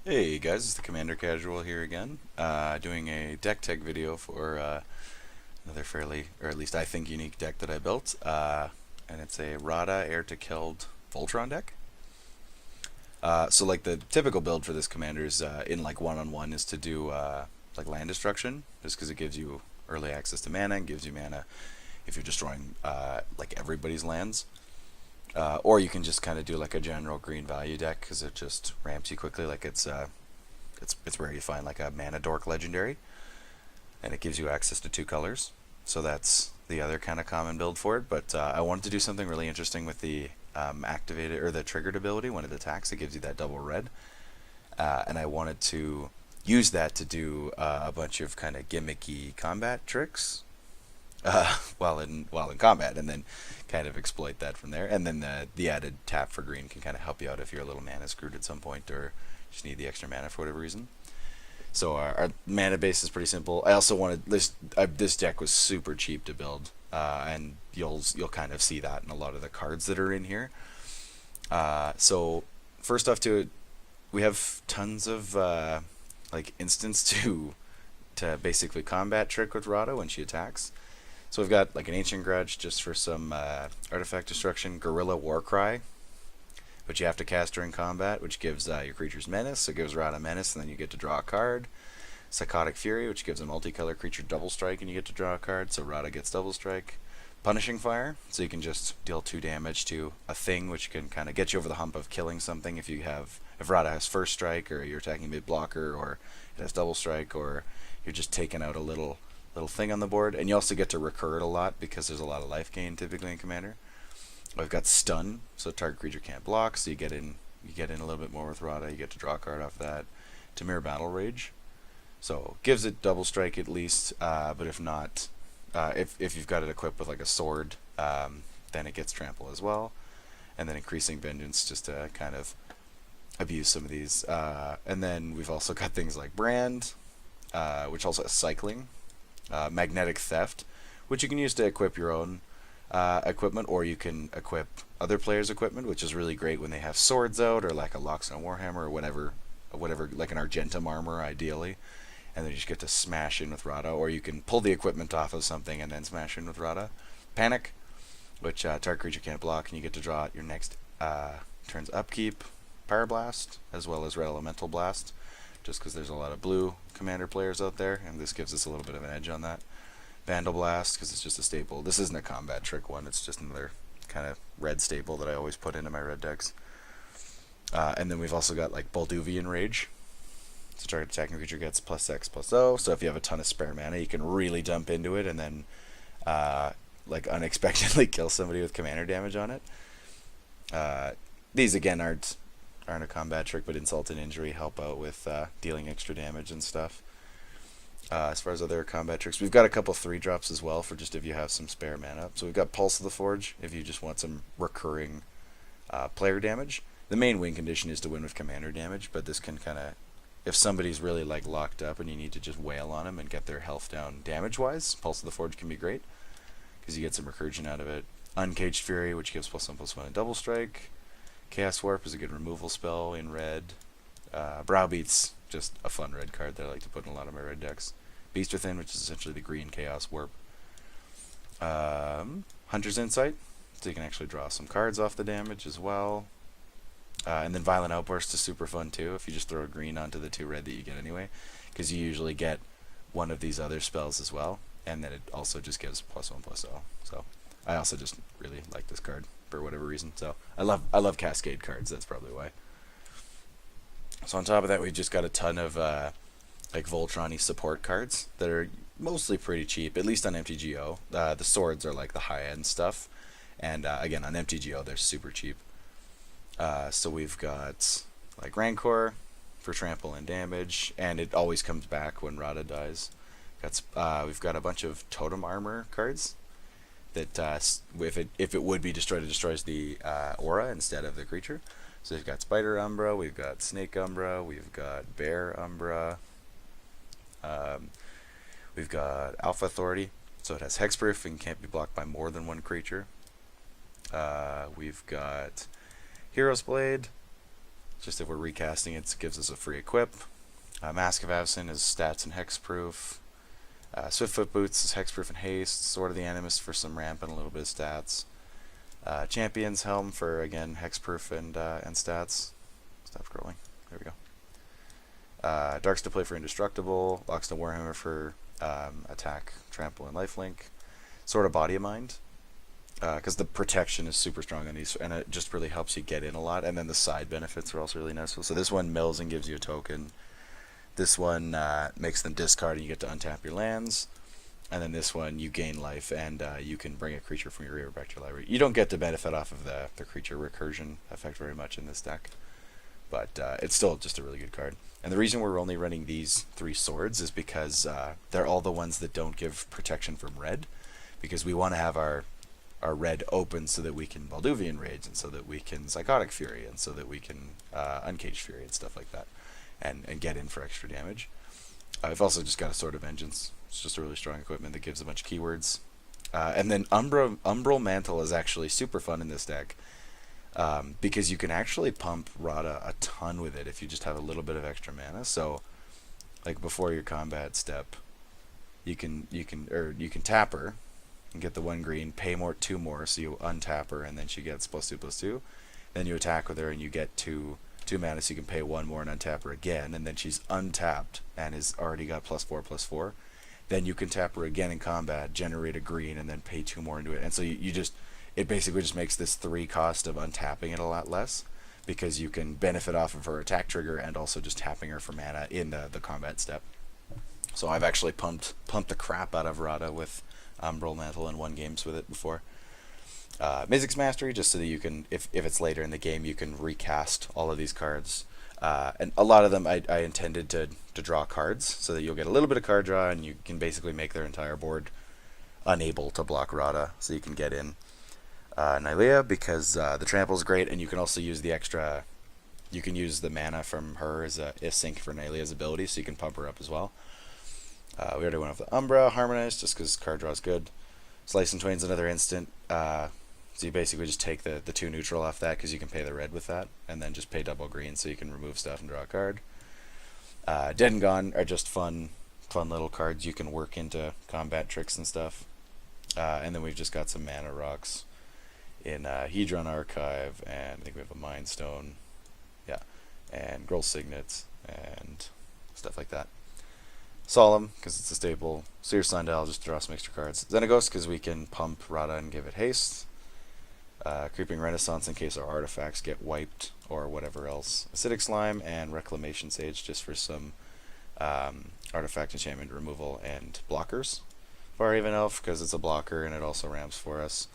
Hey guys, it's the Commander Casual here again, doing a deck tech video for another fairly, or at least I think, unique deck that I built, and it's a Radha Heir to Keld Voltron deck. So like the typical build for this commander is in like one-on-one is to do like land destruction, just because it gives you early access to mana and gives you mana if you're destroying like everybody's lands. Or you can just kind of do like a general green value deck because it just ramps you quickly. Like it's rare you find like a mana dork legendary, and it gives you access to two colors. So that's the other kind of common build for it. But I wanted to do something really interesting with the activated or the triggered ability when it attacks. It gives you that double red, and I wanted to use that to do a bunch of kind of gimmicky combat tricks while in combat, and then kind of exploit that from there. And then the added tap for green can kind of help you out if you're a little mana screwed at some point or just need the extra mana for whatever reason. So our mana base is pretty simple. I also wanted this. This deck was super cheap to build, and you'll kind of see that in a lot of the cards that are in here. So first off, we have tons of like instants to basically combat trick with Radha when she attacks. So we've got like an Ancient Grudge just for some artifact destruction, Gorilla Warcry, which you have to cast during combat, which gives your creatures menace, so it gives Radha menace, and then you get to draw a card. Psychotic Fury, which gives a multicolor creature double strike, and you get to draw a card, so Radha gets double strike. Punishing Fire, so you can just deal 2 damage to a thing, which can kind of get you over the hump of killing something if Radha has first strike, or you're attacking mid blocker, or it has double strike, or you're just taking out a little thing on the board. And you also get to recur it a lot because there's a lot of life gain typically in Commander. I've got Stun, so target creature can't block, so you get in a little bit more with Radha. You get to draw a card off that. Tamir Battle Rage, so gives it double strike at least, but if not, if you've got it equipped with like a sword, then it gets trample as well. And then Increasing Vengeance just to kind of abuse some of these. And then we've also got things like Brand, which also has cycling. Magnetic Theft, which you can use to equip your own equipment, or you can equip other players' equipment, which is really great when they have swords out, or like a Loxodon Warhammer, or whatever, like an Argentum armor, ideally, and then you just get to smash in with Radha, or you can pull the equipment off of something and then smash in with Radha. Panic, which target creature can't block, and you get to draw at your next turn's upkeep. Pyroblast, as well as Red Elemental Blast, just because there's a lot of blue commander players out there, and this gives us a little bit of an edge on that. Vandal Blast, because it's just a staple. This isn't a combat trick one, it's just another kind of red staple that I always put into my red decks. And then we've also got like Balduvian Rage. So target attacking creature gets +X/+O, so if you have a ton of spare mana, you can really dump into it and then like unexpectedly kill somebody with commander damage on it. These again aren't a combat trick, but Insult and Injury help out with dealing extra damage and stuff. As far as other combat tricks, we've got a couple 3-drops as well for just if you have some spare mana. So we've got Pulse of the Forge if you just want some recurring player damage. The main win condition is to win with commander damage, but this can kind of, if somebody's really like locked up and you need to just wail on them and get their health down damage-wise, Pulse of the Forge can be great because you get some recursion out of it. Uncaged Fury, which gives +1/+1 and double strike. Chaos Warp is a good removal spell in red. Browbeat's just a fun red card that I like to put in a lot of my red decks. Beast Within, which is essentially the green Chaos Warp. Hunter's Insight, so you can actually draw some cards off the damage as well. And then Violent Outburst is super fun too, if you just throw a green onto the 2 red that you get anyway, because you usually get one of these other spells as well, and then it also just gives +1/+0. So I also just really like this card for whatever reason. So I love Cascade cards, that's probably why. So on top of that, we've just got a ton of like Voltron-y support cards that are mostly pretty cheap, at least on MTGO. The swords are like the high-end stuff, and again on MTGO they're super cheap. So we've got like Rancor for trample and damage, and it always comes back when Radha dies. We've got a bunch of Totem Armor cards that if it would be destroyed, it destroys the aura instead of the creature. So we've got Spider Umbra, we've got Snake Umbra, we've got Bear Umbra, we've got Alpha Authority, so it has hexproof and can't be blocked by more than one creature. We've got Hero's Blade, Just if we're recasting it gives us a free equip. Mask of Avacyn is stats and hexproof. Swiftfoot Boots is hexproof and haste. Sword of the Animist for some ramp and a little bit of stats. Champion's Helm for, again, hexproof and stats. Stop scrolling. There we go. Darks to play for indestructible. Loxton Warhammer for attack, trample, and lifelink. Sword of Body of Mind, because the protection is super strong on these, and it just really helps you get in a lot. And then the side benefits are also really nice. So this one mills and gives you a token. This one makes them discard and you get to untap your lands. And then this one you gain life and you can bring a creature from your river back to your library. You don't get to benefit off of the creature recursion effect very much in this deck, but it's still just a really good card. And the reason we're only running these 3 swords is because they're all the ones that don't give protection from red, because we want to have our red open so that we can Balduvian Rage, and so that we can Psychotic Fury, and so that we can Uncaged Fury and stuff like that, and get in for extra damage. I've also just got a Sword of Vengeance. It's just a really strong equipment that gives a bunch of keywords. And then Umbral Mantle is actually super fun in this deck, because you can actually pump Radha a ton with it if you just have a little bit of extra mana. So, like before your combat step, you can tap her and get the 1 green, pay 2 more, so you untap her, and then she gets +2/+2. Then you attack with her and you get 2 mana, so you can pay 1 more and untap her again, and then she's untapped and has already got +4/+4. Then you can tap her again in combat, generate a green, and then pay 2 more into it. And so it basically just makes this 3 cost of untapping it a lot less, because you can benefit off of her attack trigger and also just tapping her for mana in the combat step. So I've actually pumped the crap out of Radha with Umbral Mantle and won games with it before. Mizzix Mastery, just so that you can, if it's later in the game, you can recast all of these cards. And a lot of them I intended to draw cards, so that you'll get a little bit of card draw, and you can basically make their entire board unable to block Radha, so you can get in. Nylea, because the trample is great, and you can also use the extra, you can use the mana from her as a sync for Nylea's ability, so you can pump her up as well. We already went off the Umbra. Harmonize, just because card draw is good. Slice and Twain's another instant, so you basically just take the 2 neutral off that, because you can pay the red with that, and then just pay double green, so you can remove stuff and draw a card. Dead and Gone are just fun little cards you can work into combat tricks and stuff. And then we've just got some mana rocks in Hedron Archive, and I think we have a Mind Stone, yeah, and Groll Signets, and stuff like that. Solemn, because it's a staple. Seer Sundial, just to draw some extra cards. Xenagos, because we can pump Radha and give it haste. Creeping Renaissance, in case our artifacts get wiped, or whatever else. Acidic Slime, and Reclamation Sage, just for some artifact enchantment removal and blockers. Far-Haven Elf, because it's a blocker, and it also ramps for us.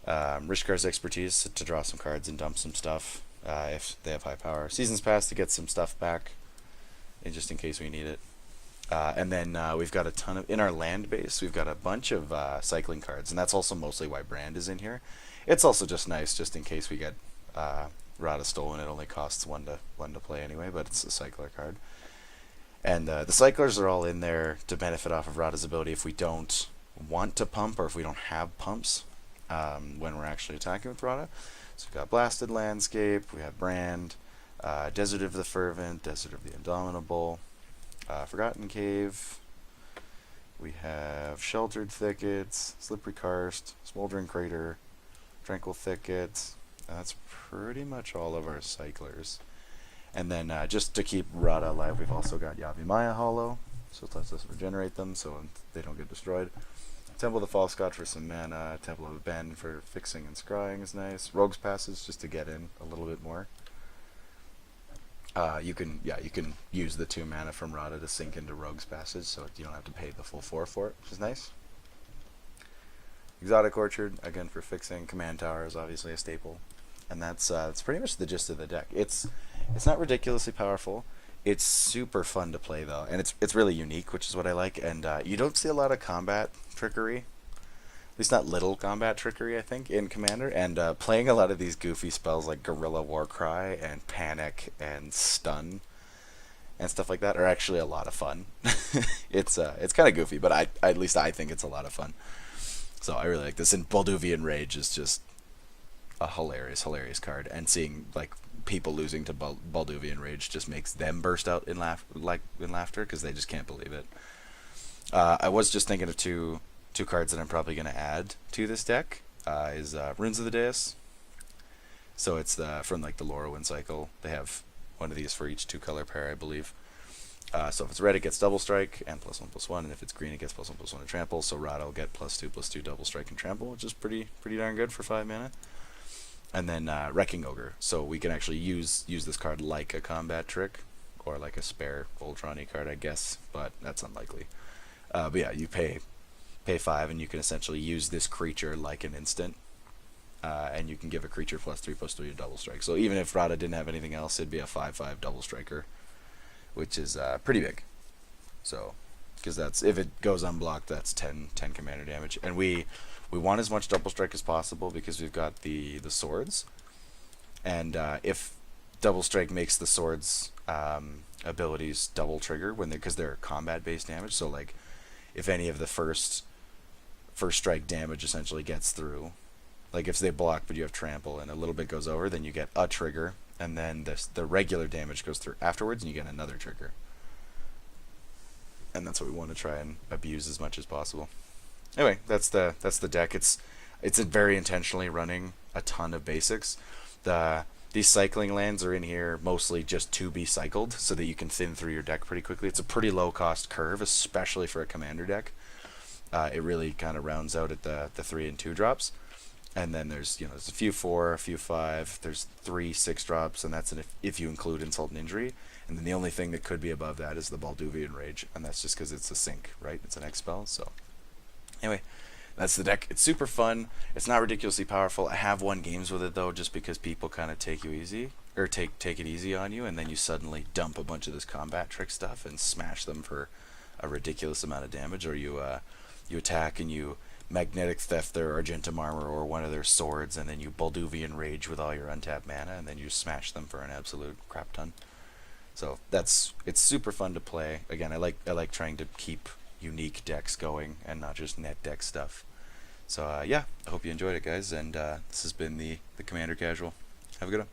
Rishkar's Expertise, to draw some cards and dump some stuff, if they have high power. Seasons Pass, to get some stuff back, just in case we need it. And then we've got a ton of, in our land base, we've got a bunch of cycling cards, and that's also mostly why Brand is in here. It's also just nice, just in case we get Radha stolen. It only costs 1 to play anyway, but it's a cycler card. And the cyclers are all in there to benefit off of Radha's ability if we don't want to pump, or if we don't have pumps when we're actually attacking with Radha. So we've got Blasted Landscape, we have Brand, Desert of the Fervent, Desert of the Indomitable, Forgotten Cave, we have Sheltered Thickets, Slippery Karst, Smoldering Crater, Tranquil Thicket. That's pretty much all of our cyclers. And then just to keep Radha alive, we've also got Yavimaya Hollow, so it lets us regenerate them so they don't get destroyed. Temple of the False God for some mana, Temple of Ben for fixing and scrying is nice. Rogue's Passage, just to get in a little bit more. You can use the 2 mana from Radha to sink into Rogue's Passage, so you don't have to pay the full 4 for it, which is nice. Exotic Orchard, again for fixing. Command Tower is obviously a staple, and that's pretty much the gist of the deck. It's not ridiculously powerful. It's super fun to play though, and it's really unique, which is what I like. And you don't see a lot of combat trickery, at least not little combat trickery, I think, in Commander. And playing a lot of these goofy spells like Guerrilla Warcry and Panic and Stun and stuff like that are actually a lot of fun. It's kind of goofy, but at least I think it's a lot of fun. So I really like this. And Balduvian Rage is just a hilarious card. And seeing like people losing to Balduvian Rage just makes them burst out in laughter because they just can't believe it. I was just thinking of two cards that I'm probably going to add to this deck. Is Runes of the Deus. So it's from like the Lorwyn cycle. They have one of these for each 2-color pair, I believe. So if it's red, it gets double strike and +1/+1, and if it's green, it gets +1/+1 and trample. So Radha will get +2/+2 double strike and trample, which is pretty darn good for 5 mana. And then Wrecking Ogre. So we can actually use this card like a combat trick, or like a spare Voltron-y card, I guess, but that's unlikely. But yeah, you pay 5, and you can essentially use this creature like an instant. And you can give a creature +3/+3 to double strike. So even if Radha didn't have anything else, it'd be a 5/5 double striker, which is pretty big. So, because that's, if it goes unblocked, that's 10 commander damage. And we want as much double strike as possible because we've got the swords. And if double strike makes the swords abilities double trigger because they're combat based damage. So like if any of the first strike damage essentially gets through. Like if they block but you have trample and a little bit goes over, then you get a trigger, and then the regular damage goes through afterwards and you get another trigger. And that's what we want to try and abuse as much as possible. Anyway, that's the deck. It's very intentionally running a ton of basics. These cycling lands are in here mostly just to be cycled so that you can thin through your deck pretty quickly. It's a pretty low cost curve, especially for a commander deck. It really kind of rounds out at the 3 and 2 drops. And then there's a few 4, a few 5, there's 3 6 drops, and that's if you include Insult and Injury. And then the only thing that could be above that is the Balduvian Rage, and that's just because it's a sync, right? It's an X spell. So anyway, that's the deck. It's super fun. It's not ridiculously powerful. I have won games with it though, just because people kind of take it easy on you, and then you suddenly dump a bunch of this combat trick stuff and smash them for a ridiculous amount of damage, or you attack and you Magnetic Theft their Argentum Armor or one of their swords, and then you Balduvian Rage with all your untapped mana, and then you smash them for an absolute crap ton. So it's super fun to play. Again, I like trying to keep unique decks going and not just net deck stuff. So yeah, I hope you enjoyed it, guys, and this has been the Commander Casual. Have a good one.